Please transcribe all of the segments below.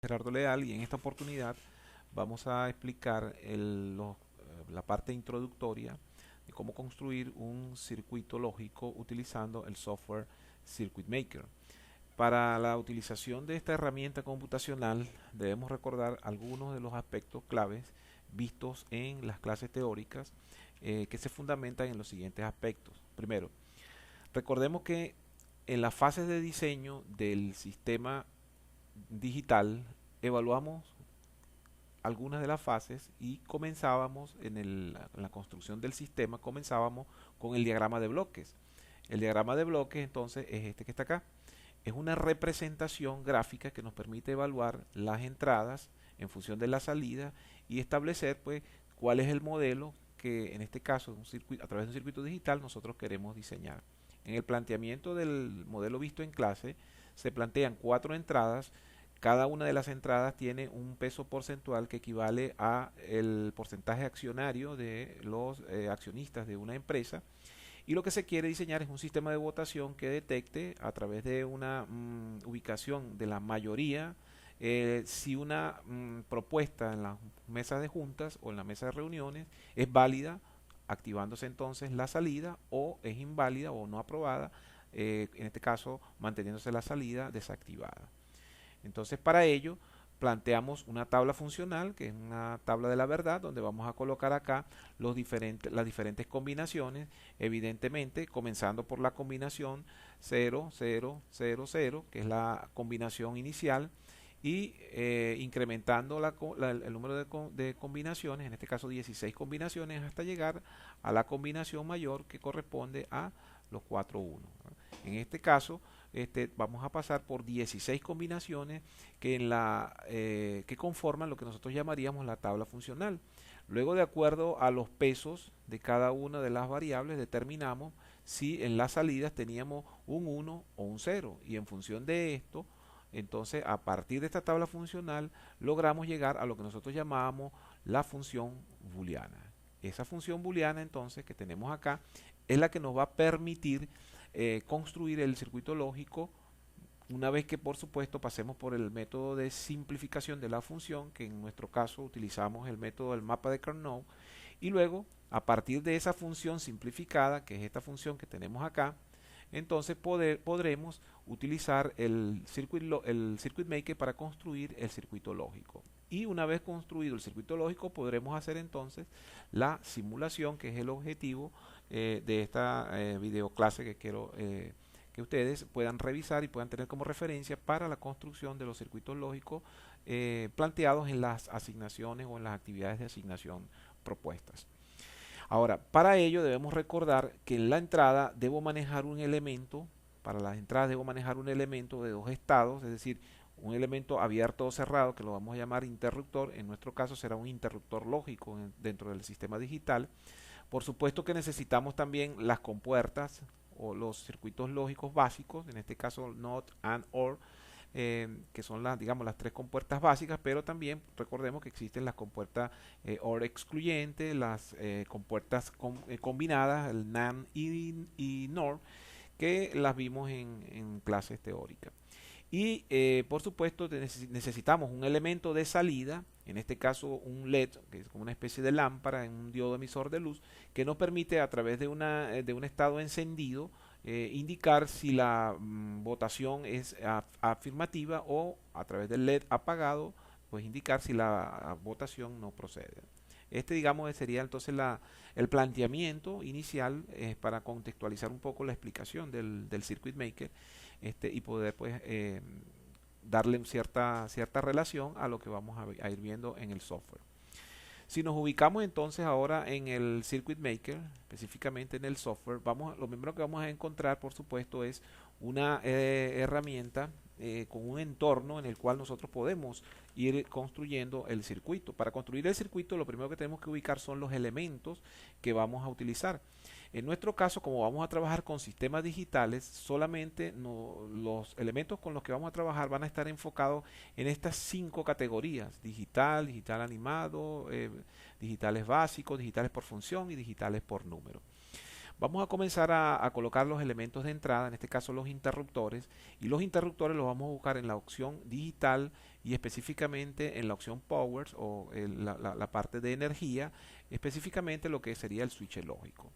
Gerardo Leal y en esta oportunidad vamos a explicar la parte introductoria de cómo construir un circuito lógico utilizando el software Circuit Maker. Para la utilización de esta herramienta computacional debemos recordar algunos de los aspectos claves vistos en las clases teóricas que se fundamentan en los siguientes aspectos. Primero, recordemos que en las fases de diseño del sistema digital evaluamos algunas de las fases y comenzábamos en la construcción del sistema, comenzábamos con el diagrama de bloques. El diagrama de bloques entonces es este que está acá. Es una representación gráfica que nos permite evaluar las entradas en función de la salida y establecer pues cuál es el modelo que en este caso a través de un circuito digital nosotros queremos diseñar. En el planteamiento del modelo visto en clase se plantean 4 entradas. Cada una de las entradas tiene un peso porcentual que equivale a el porcentaje accionario de los accionistas de una empresa, y lo que se quiere diseñar es un sistema de votación que detecte a través de una ubicación de la mayoría si una propuesta en las mesas de juntas o en la mesa de reuniones es válida, activándose entonces la salida, o es inválida o no aprobada, en este caso manteniéndose la salida desactivada. Entonces, para ello planteamos una tabla funcional, que es una tabla de la verdad, donde vamos a colocar acá las diferentes combinaciones, evidentemente comenzando por la combinación 0, 0, 0, 0, que es la combinación inicial, y incrementando el número de combinaciones, en este caso 16 combinaciones, hasta llegar a la combinación mayor que corresponde a los 4 1. En este caso, vamos a pasar por 16 combinaciones que conforman lo que nosotros llamaríamos la tabla funcional. Luego, de acuerdo a los pesos de cada una de las variables, determinamos si en las salidas teníamos un 1 o un 0. Y en función de esto, entonces, a partir de esta tabla funcional, logramos llegar a lo que nosotros llamamos la función booleana. Esa función booleana, entonces, que tenemos acá, es la que nos va a permitir construir el circuito lógico, una vez que por supuesto pasemos por el método de simplificación de la función, que en nuestro caso utilizamos el método del mapa de Carnot, y luego a partir de esa función simplificada, que es esta función que tenemos acá, entonces podremos utilizar el Circuit Maker para construir el circuito lógico. Y una vez construido el circuito lógico, podremos hacer entonces la simulación, que es el objetivo de esta videoclase que quiero que ustedes puedan revisar y puedan tener como referencia para la construcción de los circuitos lógicos planteados en las asignaciones o en las actividades de asignación propuestas. Ahora, para ello debemos recordar que en la entrada debo manejar un elemento, para las entradas debo manejar un elemento de dos estados, es decir, un elemento abierto o cerrado que lo vamos a llamar interruptor. En nuestro caso será un interruptor lógico dentro del sistema digital. Por supuesto que necesitamos también las compuertas o los circuitos lógicos básicos, en este caso NOT, AND, OR, que son digamos, las 3 compuertas básicas, pero también recordemos que existen las compuertas OR excluyente, las compuertas combinadas, el NAND y NOR, que las vimos en clases teóricas. Y por supuesto necesitamos un elemento de salida, en este caso un LED, que es como una especie de lámpara en un diodo emisor de luz, que nos permite a través de un estado encendido indicar si la votación es afirmativa, o a través del LED apagado, pues indicar si la votación no procede. Digamos, sería entonces el planteamiento inicial para contextualizar un poco la explicación del Circuit Maker, y poder pues darle cierta relación a lo que vamos a ir viendo en el software. Si nos ubicamos entonces ahora en el Circuit Maker, específicamente en el software, lo primero que vamos a encontrar, por supuesto, es una herramienta con un entorno en el cual nosotros podemos ir construyendo el circuito. Para construir el circuito, lo primero que tenemos que ubicar son los elementos que vamos a utilizar. En nuestro caso, como vamos a trabajar con sistemas digitales, solamente los elementos con los que vamos a trabajar van a estar enfocados en estas 5 categorías: digital, digital animado, digitales básicos, digitales por función y digitales por número. Vamos a comenzar a colocar los elementos de entrada, en este caso los interruptores, y los interruptores los vamos a buscar en la opción digital y específicamente en la opción powers o la parte de energía, específicamente lo que sería el switch lógico.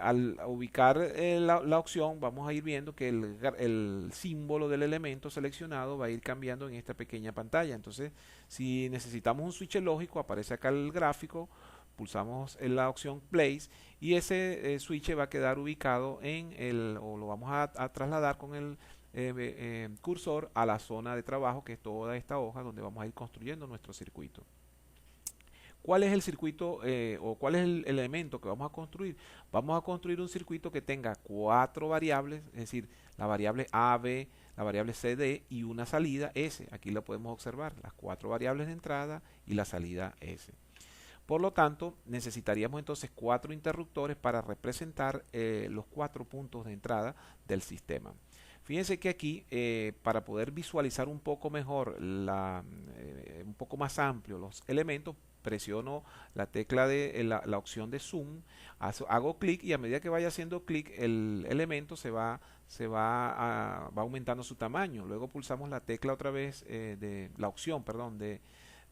Al ubicar la opción vamos a ir viendo que el símbolo del elemento seleccionado va a ir cambiando en esta pequeña pantalla. Entonces, si necesitamos un switch lógico, aparece acá el gráfico, pulsamos en la opción place y ese switch va a quedar ubicado o lo vamos a trasladar con el cursor a la zona de trabajo, que es toda esta hoja donde vamos a ir construyendo nuestro circuito. ¿Cuál es el circuito o cuál es el elemento que vamos a construir? Vamos a construir un circuito que tenga 4 variables, es decir, la variable A, B, la variable C, D y una salida S. Aquí lo podemos observar, las 4 variables de entrada y la salida S. Por lo tanto, necesitaríamos entonces 4 interruptores para representar los 4 puntos de entrada del sistema. Fíjense que aquí, para poder visualizar un poco mejor, un poco más amplio los elementos, presiono la tecla de la opción de zoom, hago clic y a medida que vaya haciendo clic el elemento va aumentando su tamaño. Luego pulsamos la tecla otra vez de la opción, perdón, de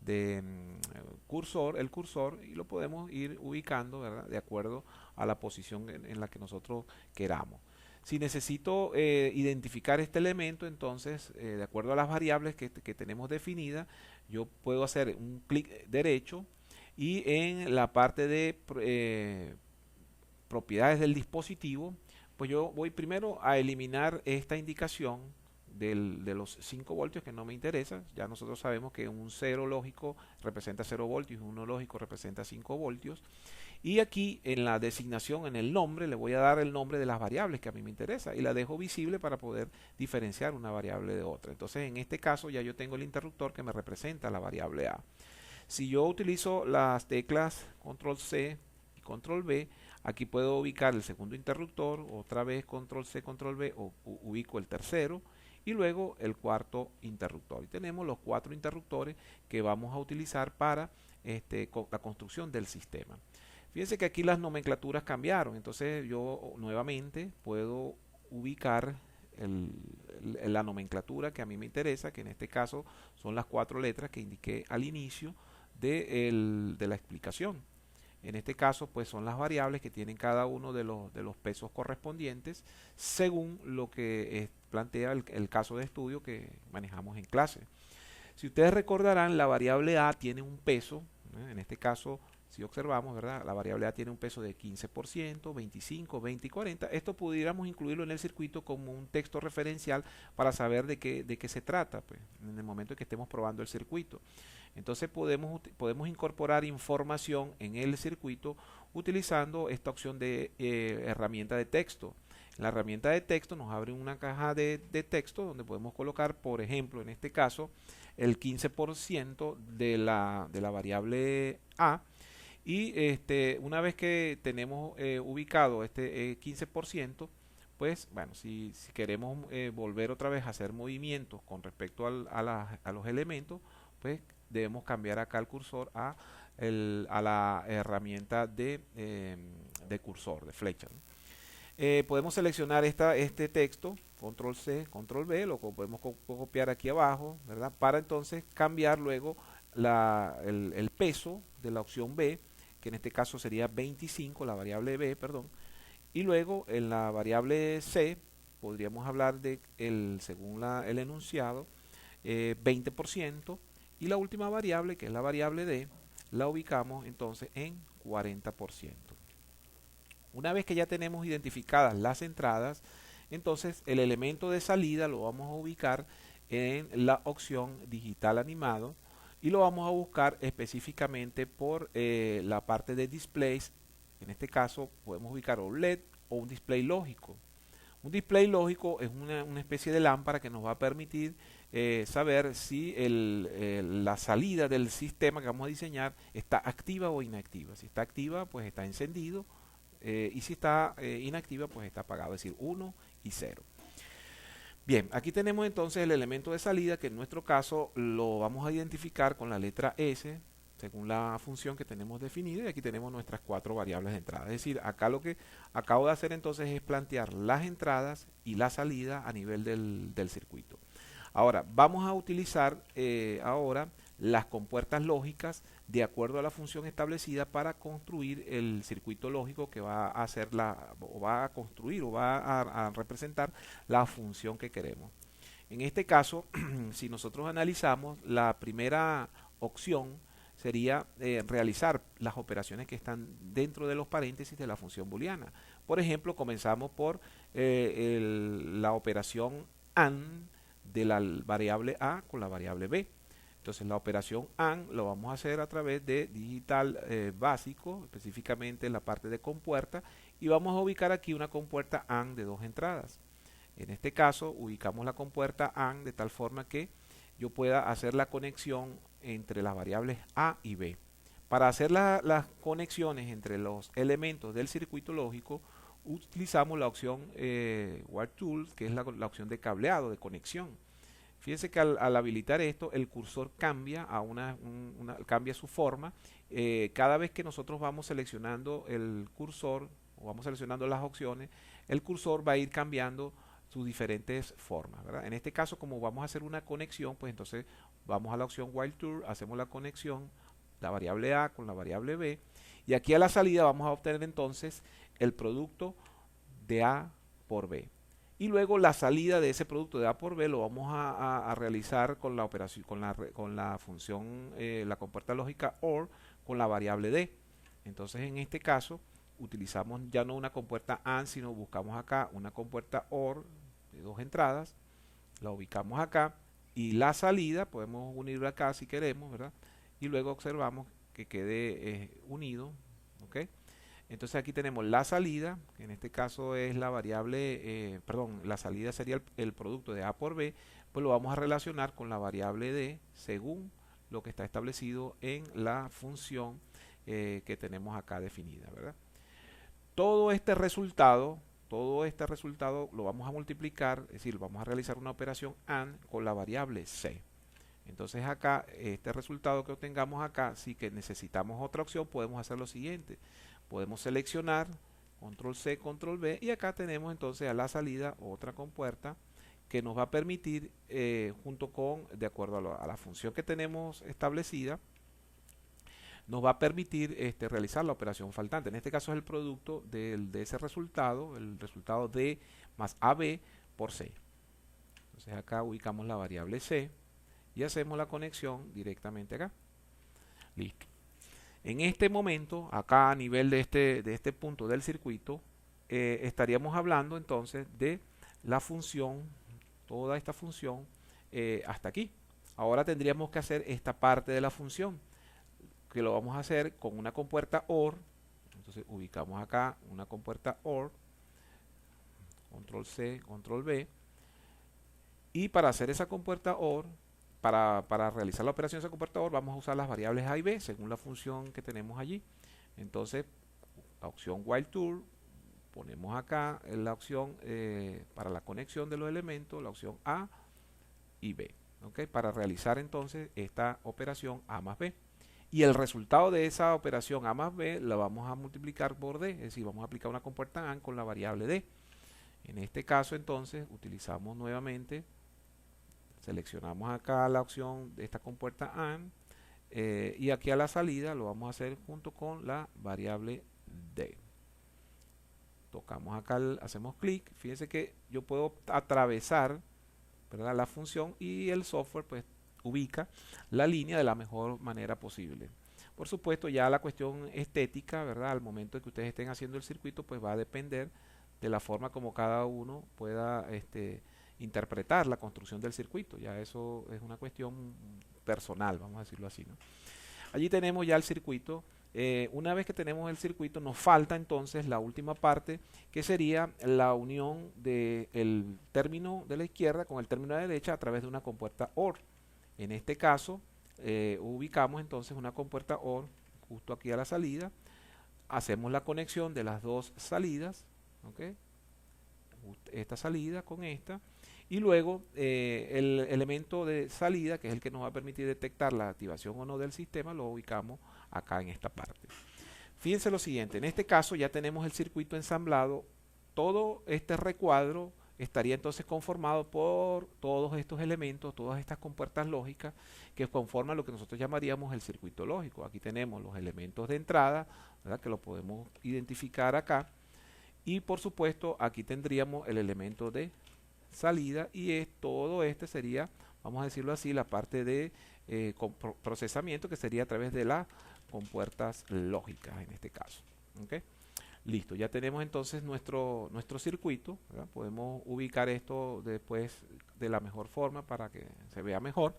el cursor y lo podemos ir ubicando, ¿verdad?, de acuerdo a la posición en la que nosotros queramos. Si necesito identificar este elemento, entonces, de acuerdo a las variables que tenemos definidas, yo puedo hacer un clic derecho y en la parte de propiedades del dispositivo, pues yo voy primero a eliminar esta indicación de los 5 voltios que no me interesa. Ya nosotros sabemos que un 0 lógico representa 0 voltios y un 1 lógico representa 5 voltios. Y aquí en la designación, en el nombre, le voy a dar el nombre de las variables que a mí me interesa y la dejo visible para poder diferenciar una variable de otra. Entonces en este caso ya yo tengo el interruptor que me representa la variable A. Si yo utilizo las teclas control C y control V, aquí puedo ubicar el segundo interruptor, otra vez control C, control V, o ubico el tercero y luego el cuarto interruptor. Y tenemos los 4 interruptores que vamos a utilizar para la construcción del sistema. Fíjense que aquí las nomenclaturas cambiaron, entonces yo nuevamente puedo ubicar la nomenclatura que a mí me interesa, que en este caso son las 4 letras que indiqué al inicio de la explicación. En este caso, pues son las variables que tienen cada uno de los pesos correspondientes según lo que plantea el caso de estudio que manejamos en clase. Si ustedes recordarán, la variable A tiene un peso, en este caso, si observamos, ¿verdad?, la variable A tiene un peso de 15%, 25, 20 y 40. Esto pudiéramos incluirlo en el circuito como un texto referencial para saber de qué se trata, pues, en el momento en que estemos probando el circuito. Entonces podemos incorporar información en el circuito utilizando esta opción de herramienta de texto. La herramienta de texto nos abre una caja de texto donde podemos colocar, por ejemplo, en este caso, el 15% de la variable A. Y una vez que tenemos ubicado este 15%, pues bueno, si queremos volver otra vez a hacer movimientos con respecto a los elementos, pues debemos cambiar acá el cursor a la herramienta de cursor, de flecha, ¿no? Podemos seleccionar este texto, control C, control V, lo podemos copiar aquí abajo, ¿verdad?, para entonces cambiar luego el peso de la opción B, que en este caso sería 25, la variable B, perdón, y luego en la variable C podríamos hablar de según el enunciado 20%, y la última variable, que es la variable D, la ubicamos entonces en 40%. Una vez que ya tenemos identificadas las entradas, entonces el elemento de salida lo vamos a ubicar en la opción digital animado y lo vamos a buscar específicamente por la parte de displays. En este caso podemos ubicar un LED o un display lógico. Un display lógico es una especie de lámpara que nos va a permitir saber si la salida del sistema que vamos a diseñar está activa o inactiva. Si está activa, pues está encendido, y si está inactiva, pues está apagado, es decir, 1 y 0. Bien, aquí tenemos entonces el elemento de salida que en nuestro caso lo vamos a identificar con la letra S. según la función que tenemos definida, y aquí tenemos nuestras 4 variables de entrada. Es decir, acá lo que acabo de hacer entonces es plantear las entradas y la salida a nivel del circuito. Ahora, vamos a utilizar ahora las compuertas lógicas de acuerdo a la función establecida para construir el circuito lógico que va a hacer o va a construir o va a representar la función que queremos. En este caso, si nosotros analizamos, la primera opción sería realizar las operaciones que están dentro de los paréntesis de la función booleana. Por ejemplo, comenzamos por la operación AND de la variable A con la variable B. Entonces la operación AND lo vamos a hacer a través de digital básico, específicamente en la parte de compuerta, y vamos a ubicar aquí una compuerta AND de 2 entradas. En este caso ubicamos la compuerta AND de tal forma que yo pueda hacer la conexión entre las variables A y B. Para hacer las conexiones entre los elementos del circuito lógico utilizamos la opción Wire Tools, que es la opción de cableado, de conexión. Fíjense que al habilitar esto, el cursor cambia cambia su forma. Cada vez que nosotros vamos seleccionando el cursor o vamos seleccionando las opciones, el cursor va a ir cambiando sus diferentes formas, ¿verdad? En este caso, como vamos a hacer una conexión, pues entonces vamos a la opción While Tour, hacemos la conexión, la variable A con la variable B, y aquí a la salida vamos a obtener entonces el producto de A por B. Y luego la salida de ese producto de A por B lo vamos a realizar con la operación, con la función, la compuerta lógica OR con la variable D. Entonces en este caso utilizamos ya no una compuerta AND, sino buscamos acá una compuerta OR de 2 entradas, la ubicamos acá, y la salida podemos unirla acá si queremos, ¿verdad? Y luego observamos que quede unido, ¿ok? Entonces aquí tenemos la salida, que en este caso es la variable, la salida sería el producto de A por B, pues lo vamos a relacionar con la variable D según lo que está establecido en la función que tenemos acá definida, ¿verdad? Todo este resultado lo vamos a multiplicar, es decir, vamos a realizar una operación AND con la variable C. Entonces acá, este resultado que obtengamos acá, si que necesitamos otra opción, podemos hacer lo siguiente. Podemos seleccionar, control C, control B, y acá tenemos entonces a la salida otra compuerta que nos va a permitir, junto con, de acuerdo a la función que tenemos establecida, nos va a permitir realizar la operación faltante. En este caso es el producto de ese resultado, el resultado D más AB por C. Entonces acá ubicamos la variable C y hacemos la conexión directamente acá. Listo. En este momento, acá a nivel de este punto del circuito, estaríamos hablando entonces de la función, toda esta función hasta aquí. Ahora tendríamos que hacer esta parte de la función, que lo vamos a hacer con una compuerta OR. Entonces ubicamos acá una compuerta OR, control C, control B, y para hacer esa compuerta OR, para realizar la operación de esa compuerta OR, vamos a usar las variables A y B según la función que tenemos allí. Entonces la opción While Tour, ponemos acá la opción para la conexión de los elementos, la opción A y B, ¿okay? Para realizar entonces esta operación A más B. Y el resultado de esa operación A más B la vamos a multiplicar por D, es decir, vamos a aplicar una compuerta AND con la variable D. En este caso entonces utilizamos nuevamente, seleccionamos acá la opción de esta compuerta AND, y aquí a la salida lo vamos a hacer junto con la variable D. Tocamos acá, hacemos clic, fíjense que yo puedo atravesar, ¿verdad?, la función, y el software pues ubica la línea de la mejor manera posible. Por supuesto, ya la cuestión estética, ¿verdad?, al momento de que ustedes estén haciendo el circuito, pues va a depender de la forma como cada uno pueda interpretar la construcción del circuito. Ya eso es una cuestión personal, vamos a decirlo así, ¿no? Allí tenemos ya el circuito. Una vez que tenemos el circuito, nos falta entonces la última parte, que sería la unión del término de la izquierda con el término de la derecha a través de una compuerta OR. En este caso, ubicamos entonces una compuerta OR justo aquí a la salida, hacemos la conexión de las dos salidas, ¿okay?, esta salida con esta, Y luego el elemento de salida, que es el que nos va a permitir detectar la activación o no del sistema, lo ubicamos acá en esta parte. Fíjense lo siguiente, en este caso ya tenemos el circuito ensamblado. Todo este recuadro estaría entonces conformado por todos estos elementos, todas estas compuertas lógicas que conforman lo que nosotros llamaríamos el circuito lógico. Aquí tenemos los elementos de entrada, ¿verdad?, que lo podemos identificar acá. Y por supuesto aquí tendríamos el elemento de salida, y todo este sería, vamos a decirlo así, la parte de procesamiento, que sería a través de las compuertas lógicas en este caso. ¿Okay? Listo, ya tenemos entonces nuestro circuito, ¿verdad? Podemos ubicar esto después de la mejor forma para que se vea mejor.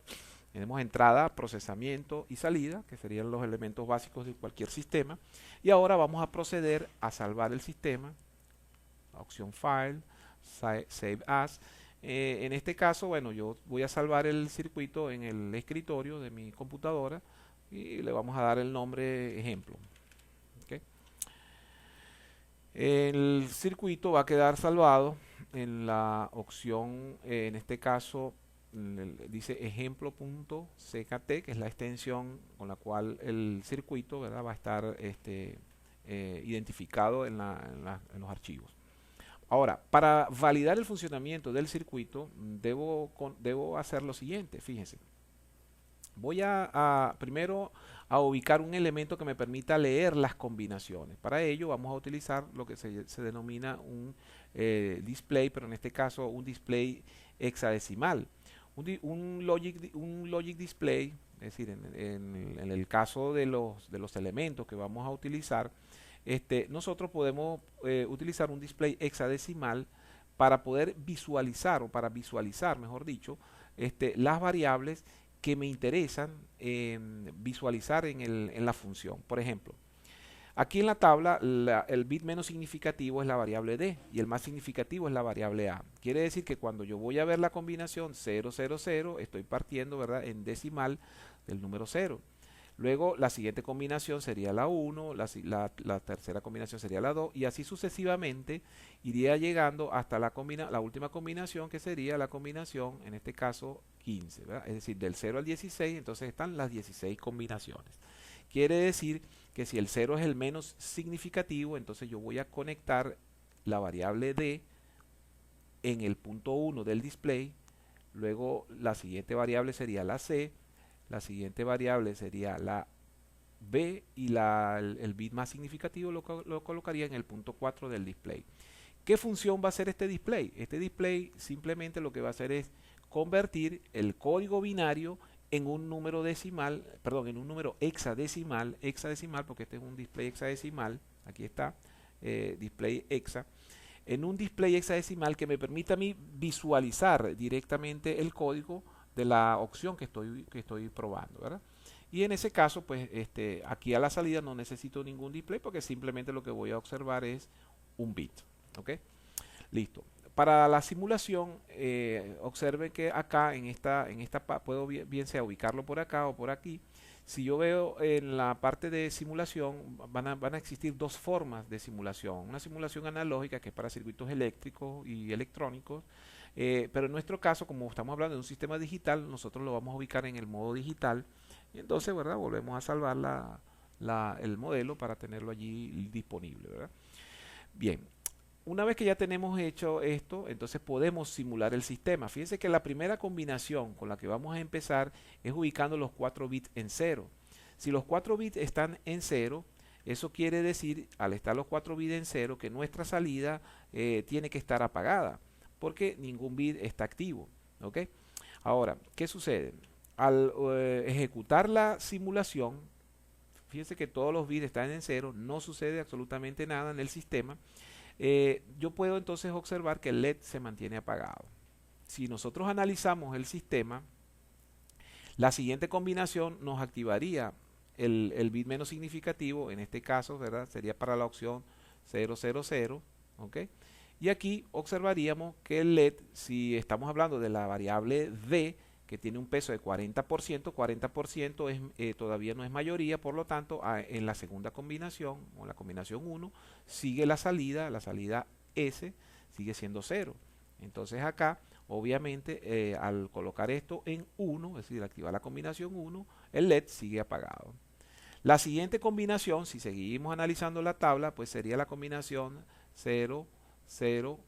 Tenemos entrada, procesamiento y salida, que serían los elementos básicos de cualquier sistema. Y ahora vamos a proceder a salvar el sistema. La opción File, Save As. En este caso, bueno, yo voy a salvar el circuito en el escritorio de mi computadora y le vamos a dar el nombre ejemplo. ¿Okay? El circuito va a quedar salvado en la opción, en este caso, dice ejemplo.ckt, que es la extensión con la cual el circuito, ¿verdad?, va a estar identificado en los archivos. Ahora, para validar el funcionamiento del circuito, debo hacer lo siguiente, fíjense. Voy primero a ubicar un elemento que me permita leer las combinaciones. Para ello vamos a utilizar lo que se denomina un display, pero en este caso un display hexadecimal. Un logic display, es decir, en el caso de los elementos que vamos a utilizar, nosotros podemos utilizar un display hexadecimal para poder visualizar, o para visualizar, mejor dicho, las variables que me interesan visualizar en la función. Por ejemplo, aquí en la tabla el bit menos significativo es la variable D y el más significativo es la variable A. Quiere decir que cuando yo voy a ver la combinación 0, 0, 0, estoy partiendo, ¿verdad?, en decimal del número 0. Luego la siguiente combinación sería la 1, la tercera combinación sería la 2, y así sucesivamente iría llegando hasta la última combinación, que sería la combinación, en este caso 15, ¿verdad? Es decir, del 0 al 16, entonces están las 16 combinaciones. Quiere decir que si el 0 es el menos significativo, entonces yo voy a conectar la variable D en el punto 1 del display, luego la siguiente variable sería la C, la siguiente variable sería la B, y el bit más significativo lo colocaría en el punto 4 del display. ¿Qué función va a hacer este display? Este display simplemente lo que va a hacer es convertir el código binario en un número decimal, perdón, en un número hexadecimal, porque este es un display hexadecimal, aquí está, display hexa, en un display hexadecimal que me permita a mí visualizar directamente el código de la opción que estoy probando, ¿verdad? Y en ese caso, pues aquí a la salida no necesito ningún display, porque simplemente lo que voy a observar es un bit. ¿Ok? Listo. Para la simulación, observen que acá en esta puedo bien sea ubicarlo por acá o por aquí. Si yo veo en la parte de simulación, van a existir dos formas de simulación. Una simulación analógica, que es para circuitos eléctricos y electrónicos, pero en nuestro caso, como estamos hablando de un sistema digital, nosotros lo vamos a ubicar en el modo digital. Y entonces, ¿verdad?, volvemos a salvar el modelo para tenerlo allí disponible, ¿verdad? Bien, una vez que ya tenemos hecho esto, entonces podemos simular el sistema. Fíjense que la primera combinación con la que vamos a empezar es ubicando los 4 bits en 0. Si los 4 bits están en 0, eso quiere decir, al estar los 4 bits en 0, que nuestra salida tiene que estar apagada, porque ningún bit está activo. ¿Ok? Ahora, ¿qué sucede? Al ejecutar la simulación, fíjense que todos los bits están en 0, no sucede absolutamente nada en el sistema. Yo puedo entonces observar que el LED se mantiene apagado. Si nosotros analizamos el sistema, la siguiente combinación nos activaría el bit menos significativo, en este caso, ¿verdad?, sería para la opción 000, ¿ok? Y aquí observaríamos que el LED, si estamos hablando de la variable D, que tiene un peso de 40%, 40% todavía no es mayoría, por lo tanto, en la segunda combinación, o la combinación 1, sigue la salida S sigue siendo 0. Entonces acá obviamente al colocar esto en 1, es decir, activar la combinación 1, el LED sigue apagado. La siguiente combinación, si seguimos analizando la tabla, pues sería la combinación 0, 0,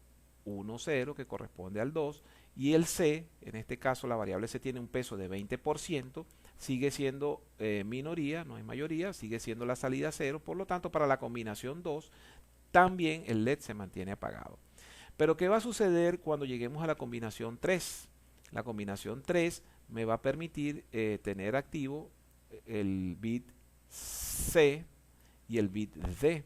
1, 0, que corresponde al 2, y el C, en este caso la variable C tiene un peso de 20%, sigue siendo minoría, no es mayoría, sigue siendo la salida 0, por lo tanto para la combinación 2 también el LED se mantiene apagado. Pero ¿qué va a suceder cuando lleguemos a la combinación 3? La combinación 3 me va a permitir tener activo el bit C y el bit D.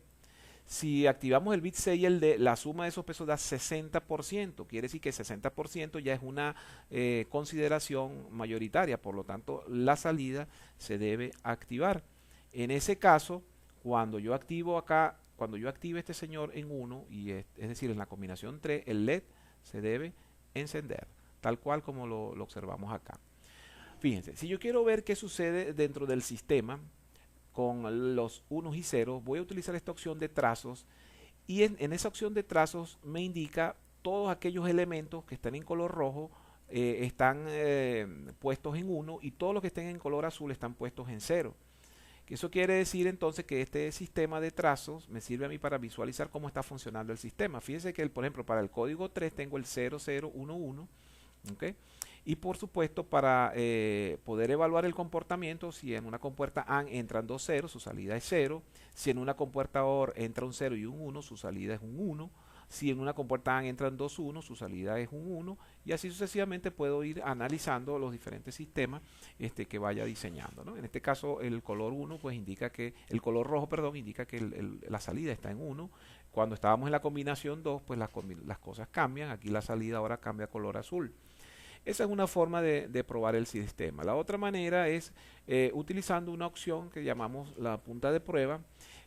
Si activamos el bit C y el D, la suma de esos pesos da 60%. Quiere decir que 60% ya es una consideración mayoritaria. Por lo tanto, la salida se debe activar. En ese caso, cuando yo activo acá, cuando yo active este señor en 1, es decir, en la combinación 3, el LED se debe encender, tal cual como lo observamos acá. Fíjense, si yo quiero ver qué sucede dentro del sistema con los unos y ceros, voy a utilizar esta opción de trazos y en esa opción de trazos me indica todos aquellos elementos que están en color rojo están puestos en 1 y todos los que estén en color azul están puestos en 0. Eso quiere decir entonces que este sistema de trazos me sirve a mí para visualizar cómo está funcionando el sistema. Fíjense que, por ejemplo, para el código 3 tengo el 0011, ¿okay? Y por supuesto, para poder evaluar el comportamiento, si en una compuerta AND entran dos ceros, su salida es 0. Si en una compuerta OR entra un 0 y un 1, su salida es un 1. Si en una compuerta AND entran dos 1, su salida es un 1. Y así sucesivamente puedo ir analizando los diferentes sistemas que vaya diseñando, ¿no? En este caso, el color 1, pues indica que, el color rojo, perdón, indica que la salida está en 1. Cuando estábamos en la combinación 2, pues las cosas cambian. Aquí la salida ahora cambia a color azul. Esa es una forma de probar el sistema. La otra manera es utilizando una opción que llamamos la punta de prueba,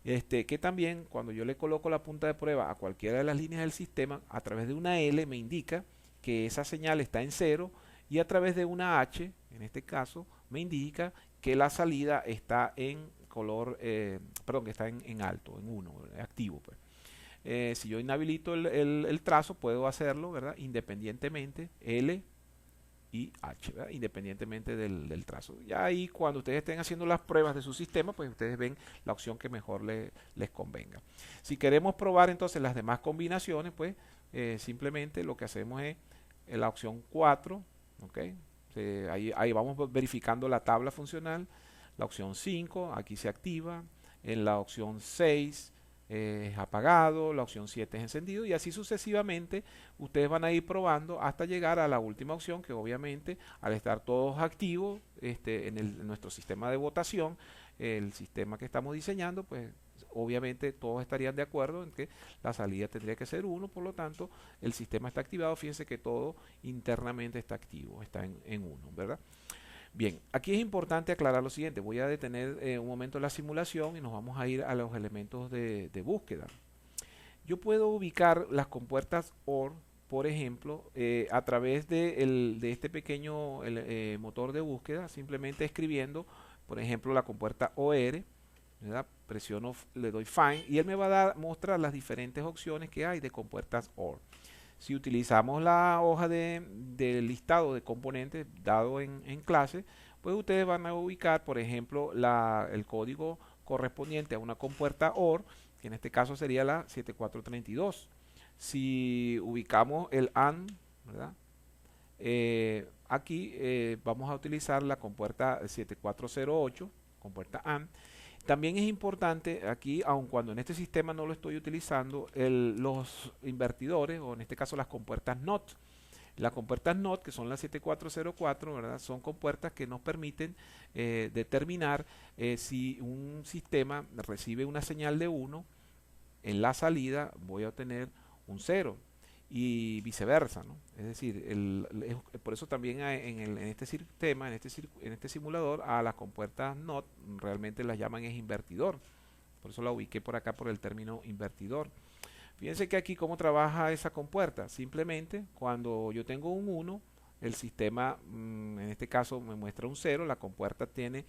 que también cuando yo le coloco la punta de prueba a cualquiera de las líneas del sistema, a través de una L me indica que esa señal está en 0 y a través de una H, en este caso, me indica que la salida está en color, perdón, que está en alto, en 1, activo, pues. Si yo inhabilito el trazo, puedo hacerlo, ¿verdad? Independientemente, L y H, ¿verdad? Independientemente del trazo. Ya ahí cuando ustedes estén haciendo las pruebas de su sistema, pues ustedes ven la opción que mejor les convenga. Si queremos probar entonces las demás combinaciones, pues simplemente lo que hacemos es la opción 4, ¿ok? Ahí vamos verificando la tabla funcional. La opción 5, aquí se activa. En la opción 6 es apagado, la opción 7 es encendido y así sucesivamente ustedes van a ir probando hasta llegar a la última opción, que obviamente al estar todos activos en nuestro sistema de votación, el sistema que estamos diseñando, pues obviamente todos estarían de acuerdo en que la salida tendría que ser 1, por lo tanto el sistema está activado. Fíjense que todo internamente está activo, está en 1, ¿verdad? Bien, aquí es importante aclarar lo siguiente. Voy a detener un momento la simulación y nos vamos a ir a los elementos de búsqueda. Yo puedo ubicar las compuertas OR, por ejemplo, a través de este pequeño motor de búsqueda, simplemente escribiendo, por ejemplo, la compuerta OR, ¿verdad? Presiono, le doy Find y él me va a mostrar las diferentes opciones que hay de compuertas OR. Si utilizamos la hoja de listado de componentes dado en clase, pues ustedes van a ubicar, por ejemplo, el código correspondiente a una compuerta OR, que en este caso sería la 7432. Si ubicamos el AND, ¿verdad? Aquí vamos a utilizar la compuerta 7408, compuerta AND. También es importante aquí, aun cuando en este sistema no lo estoy utilizando, los invertidores, o en este caso las compuertas NOT. Las compuertas NOT, que son las 7404, ¿verdad? Son compuertas que nos permiten determinar si un sistema recibe una señal de 1, en la salida voy a obtener un 0 y viceversa, ¿no? Es decir, por eso también en este sistema, en este simulador, a las compuertas NOT realmente las llaman es invertidor. Por eso la ubiqué por acá por el término invertidor. Fíjense que aquí cómo trabaja esa compuerta. Simplemente cuando yo tengo un 1, el sistema en este caso me muestra un 0, la compuerta tiene,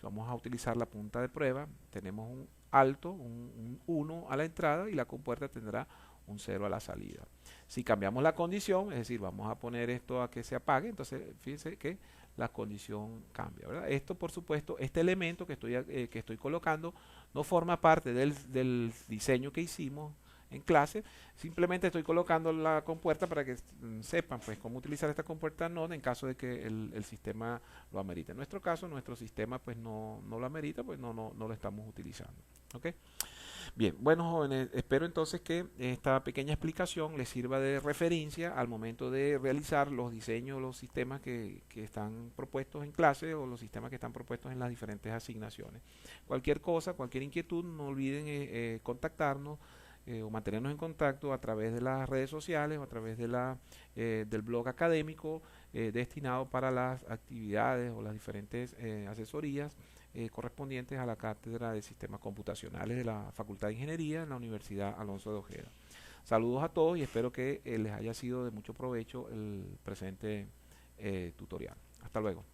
vamos a utilizar la punta de prueba, tenemos un alto, un 1 a la entrada y la compuerta tendrá un 0 a la salida. Si cambiamos la condición, es decir, vamos a poner esto a que se apague, entonces fíjense que la condición cambia, ¿verdad? Esto, por supuesto, este elemento que estoy colocando no forma parte del diseño que hicimos en clase, simplemente estoy colocando la compuerta para que sepan pues cómo utilizar esta compuerta Node en caso de que el sistema lo amerite. En nuestro caso, nuestro sistema pues no lo amerita, pues no lo estamos utilizando. ¿Ok? Bien, bueno jóvenes, espero entonces que esta pequeña explicación les sirva de referencia al momento de realizar los diseños, los sistemas que están propuestos en clase o los sistemas que están propuestos en las diferentes asignaciones. Cualquier cosa, cualquier inquietud, no olviden contactarnos o mantenernos en contacto a través de las redes sociales o a través del blog académico destinado para las actividades o las diferentes asesorías correspondientes a la Cátedra de Sistemas Computacionales de la Facultad de Ingeniería en la Universidad Alonso de Ojeda. Saludos a todos y espero que les haya sido de mucho provecho el presente tutorial. Hasta luego.